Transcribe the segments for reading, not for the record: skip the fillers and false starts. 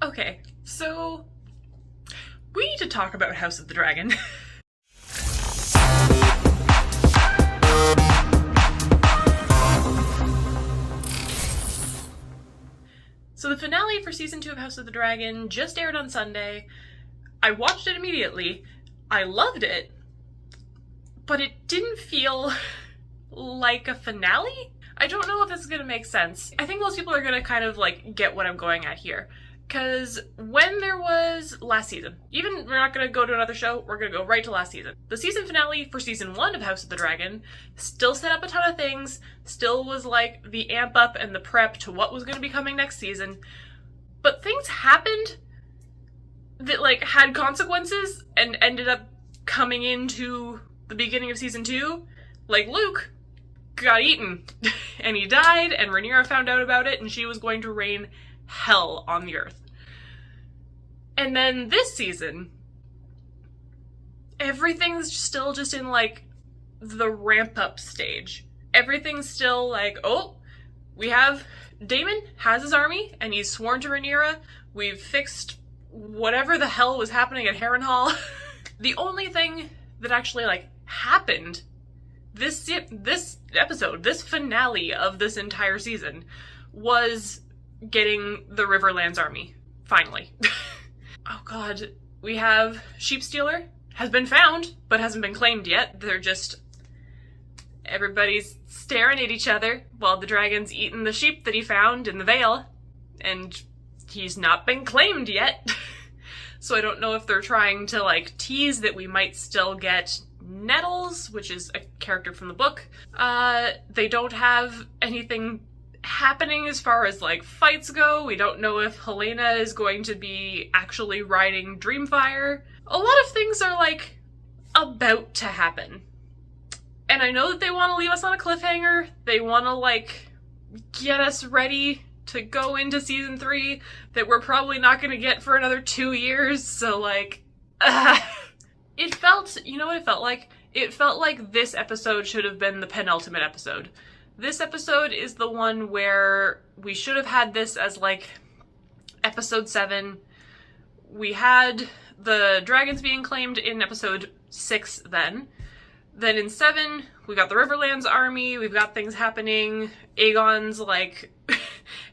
Okay, so we need to talk about House of the Dragon. So the finale for season 2 of House of the Dragon just aired on Sunday. I watched it immediately. I loved it, but it didn't feel like a finale? I don't know if this is gonna make sense. I think most people are gonna kind of like get what I'm going at here. Because when there was last season, even we're not going to go to another show, we're going to go right to last season. The season finale for season 1 of House of the Dragon still set up a ton of things, still was like the amp up and the prep to what was going to be coming next season. But things happened that like had consequences and ended up coming into the beginning of season 2. Like Luke got eaten and he died and Rhaenyra found out about it and she was going to rain hell on the earth. And then this season, everything's still just in like the ramp up stage. Everything's still like, oh, we have Daemon has his army and he's sworn to Rhaenyra. We've fixed whatever the hell was happening at Harrenhal. The only thing that actually like happened this episode, this finale of this entire season, was getting the Riverlands army, finally. Oh god, we have Sheepstealer, has been found, but hasn't been claimed yet. They're just, everybody's staring at each other while the dragon's eating the sheep that he found in the Vale, and he's not been claimed yet. So I don't know if they're trying to like tease that we might still get Nettles, which is a character from the book. They don't have anything happening as far as like fights go. We don't know if Helena is going to be actually riding Dreamfire. A lot of things are like about to happen. And I know that they want to leave us on a cliffhanger. They want to like get us ready to go into season 3 that we're probably not going to get for another 2 years. So like, it felt, you know what it felt like? It felt like this episode should have been the penultimate episode. This episode is the one where we should have had this as, like, episode 7. We had the dragons being claimed in episode 6 then. Then in 7, we got the Riverlands army, we've got things happening. Aegon's, like,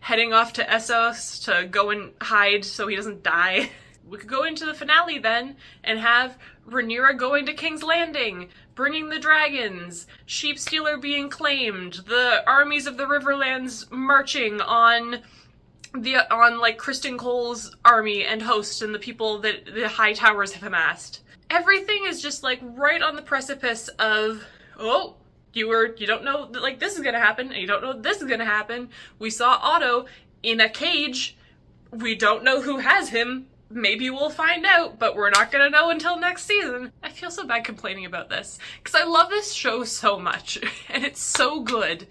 heading off to Essos to go and hide so he doesn't die. We could go into the finale then and have Rhaenyra going to King's Landing, bringing the dragons, Sheepstealer being claimed, the armies of the Riverlands marching on like Criston Cole's army and host and the people that the High Towers have amassed. Everything is just like right on the precipice of, oh, you don't know that like this is gonna happen, and you don't know this is gonna happen. We saw Otto in a cage. We don't know who has him. Maybe we'll find out, but we're not gonna know until next season. I feel so bad complaining about this, because I love this show so much, and it's so good.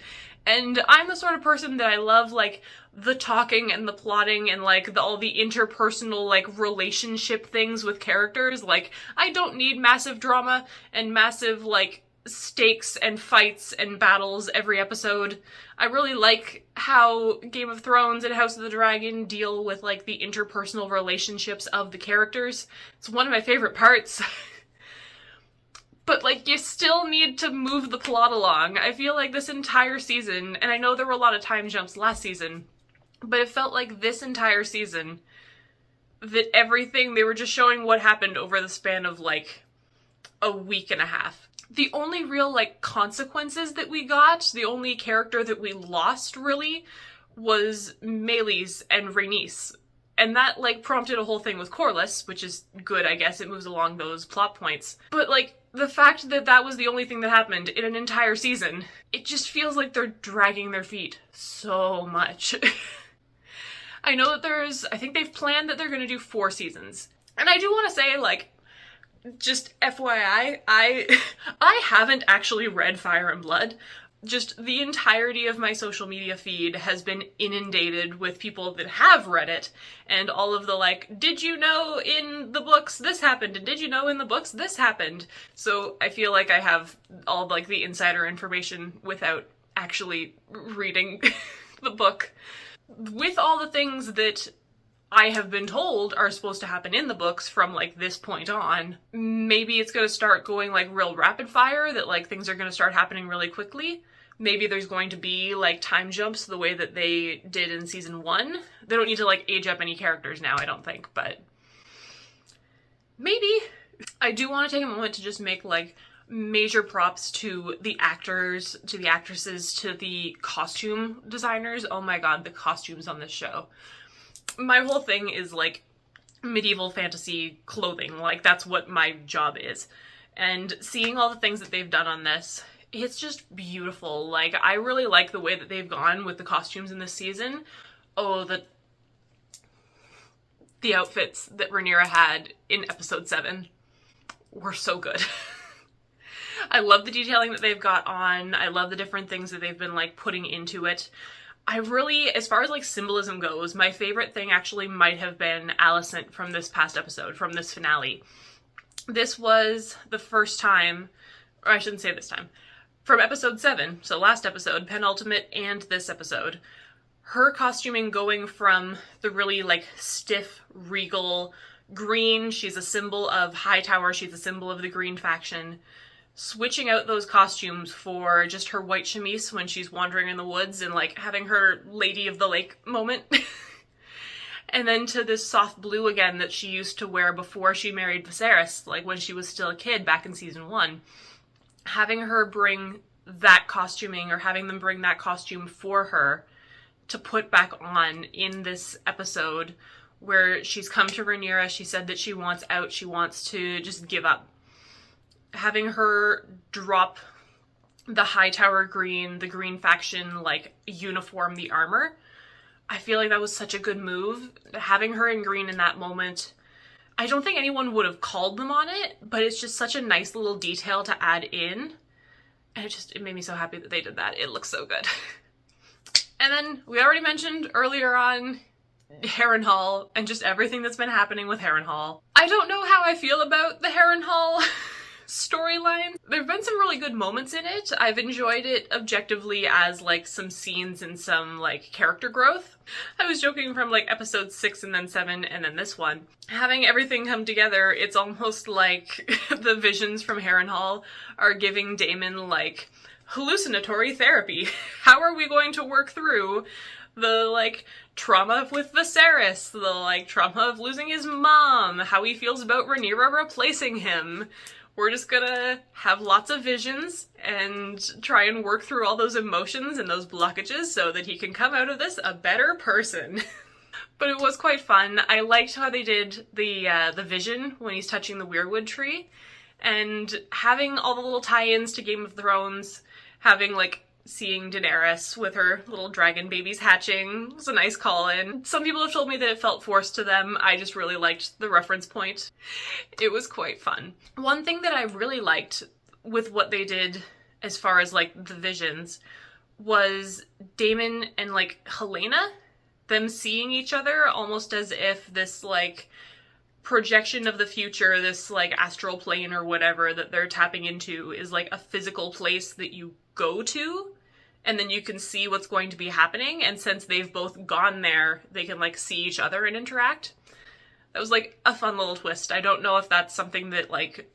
And I'm the sort of person that I love, like, the talking and the plotting and, like, all the interpersonal, like, relationship things with characters. Like, I don't need massive drama and massive, like, stakes and fights and battles every episode. I really like how Game of Thrones and House of the Dragon deal with like the interpersonal relationships of the characters. It's one of my favorite parts. But like you still need to move the plot along. I feel like this entire season, and I know there were a lot of time jumps last season, but it felt like this entire season that everything, they were just showing what happened over the span of like a week and a half. The only real, like, consequences that we got, the only character that we lost, really, was Meleys and Rhaenys. And that, like, prompted a whole thing with Corlys, which is good, I guess. It moves along those plot points. But, like, the fact that that was the only thing that happened in an entire season, it just feels like they're dragging their feet so much. I know that I think they've planned that they're gonna do 4 seasons. And I do want to say, like, just FYI, I haven't actually read Fire and Blood. Just the entirety of my social media feed has been inundated with people that have read it, and all of the like, did you know in the books this happened, and did you know in the books this happened? So I feel like I have all like the insider information without actually reading the book. With all the things that I have been told are supposed to happen in the books from like this point on. Maybe it's going to start going like real rapid fire, that like things are going to start happening really quickly. Maybe there's going to be like time jumps the way that they did in season 1. They don't need to like age up any characters now, I don't think, but maybe. I do want to take a moment to just make like major props to the actors, to the actresses, to the costume designers. Oh my god, the costumes on this show. My whole thing is like medieval fantasy clothing. Like that's what my job is. And seeing all the things that they've done on this, it's just beautiful. Like I really like the way that they've gone with the costumes in this season. Oh, the outfits that Rhaenyra had in episode 7 were so good. I love the detailing that they've got on. I love the different things that they've been like putting into it. I really, as far as like symbolism goes, my favorite thing actually might have been Alicent from this past episode, from this finale. This was the first time, or I shouldn't say this time, from episode 7, so last episode, penultimate, and this episode, her costuming going from the really like stiff, regal green, she's a symbol of Hightower, she's a symbol of the Green faction, switching out those costumes for just her white chemise when she's wandering in the woods and like having her Lady of the Lake moment. And then to this soft blue again that she used to wear before she married Viserys, like when she was still a kid back in season 1. Having her bring that costuming, or having them bring that costume for her to put back on in this episode where she's come to Rhaenyra, she said that she wants out, she wants to just give up. Having her drop the Hightower green, the Green faction, like, uniform, the armor, I feel like that was such a good move. Having her in green in that moment, I don't think anyone would have called them on it, but it's just such a nice little detail to add in. And it made me so happy that they did that. It looks so good. And then, we already mentioned earlier on Harrenhal, and just everything that's been happening with Harrenhal. I don't know how I feel about the Harrenhal storyline. There've been some really good moments in it. I've enjoyed it objectively as like some scenes and some like character growth. I was joking from like episode 6 and then 7 and then this one. Having everything come together, it's almost like the visions from Harrenhal are giving Daemon like hallucinatory therapy. How are we going to work through the like trauma with Viserys, the like trauma of losing his mom, how he feels about Rhaenyra replacing him? We're just gonna have lots of visions and try and work through all those emotions and those blockages so that he can come out of this a better person. But it was quite fun. I liked how they did the vision when he's touching the weirwood tree, and having all the little tie-ins to Game of Thrones, having like seeing Daenerys with her little dragon babies hatching was a nice call-in. Some people have told me that it felt forced to them. I just really liked the reference point. It was quite fun. One thing that I really liked with what they did as far as like the visions was Daemon and like Helena, them seeing each other almost as if this like projection of the future, this like astral plane or whatever that they're tapping into is like a physical place that you go to, and then you can see what's going to be happening, and since they've both gone there, they can like see each other and interact. That was like a fun little twist. I don't know if that's something that like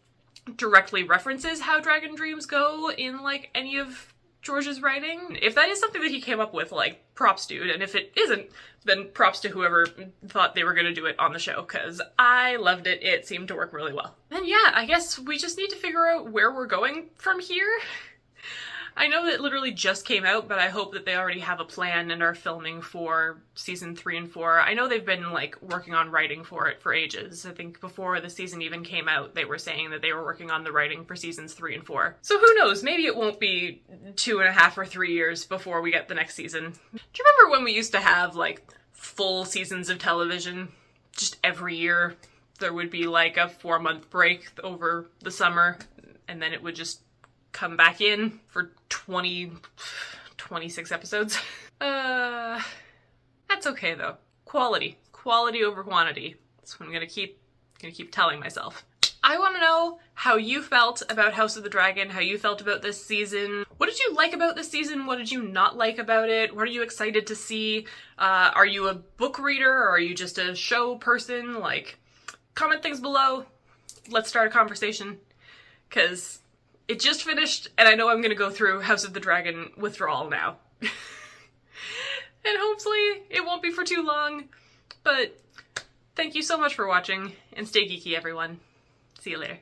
directly references how Dragon Dreams go in like any of George's writing. If that is something that he came up with, like, props dude, and if it isn't, then props to whoever thought they were gonna do it on the show, because I loved it. It seemed to work really well. And yeah, I guess we just need to figure out where we're going from here. I know that it literally just came out, but I hope that they already have a plan and are filming for season 3 and 4. I know they've been, like, working on writing for it for ages. I think before the season even came out, they were saying that they were working on the writing for seasons 3 and 4. So who knows? Maybe it won't be 2.5 or 3 years before we get the next season. Do you remember when we used to have, like, full seasons of television? Just every year there would be, like, a 4-month break over the summer, and then it would just come back in for 26 episodes. That's okay though. Quality over quantity. That's what I'm gonna keep telling myself. I want to know how you felt about House of the Dragon, how you felt about this season. What did you like about this season? What did you not like about it? What are you excited to see? Are you a book reader or are you just a show person? Like, comment things below. Let's start a conversation. Because it just finished and I know I'm going to go through House of the Dragon withdrawal now. And hopefully it won't be for too long. But thank you so much for watching and stay geeky, everyone. See you later.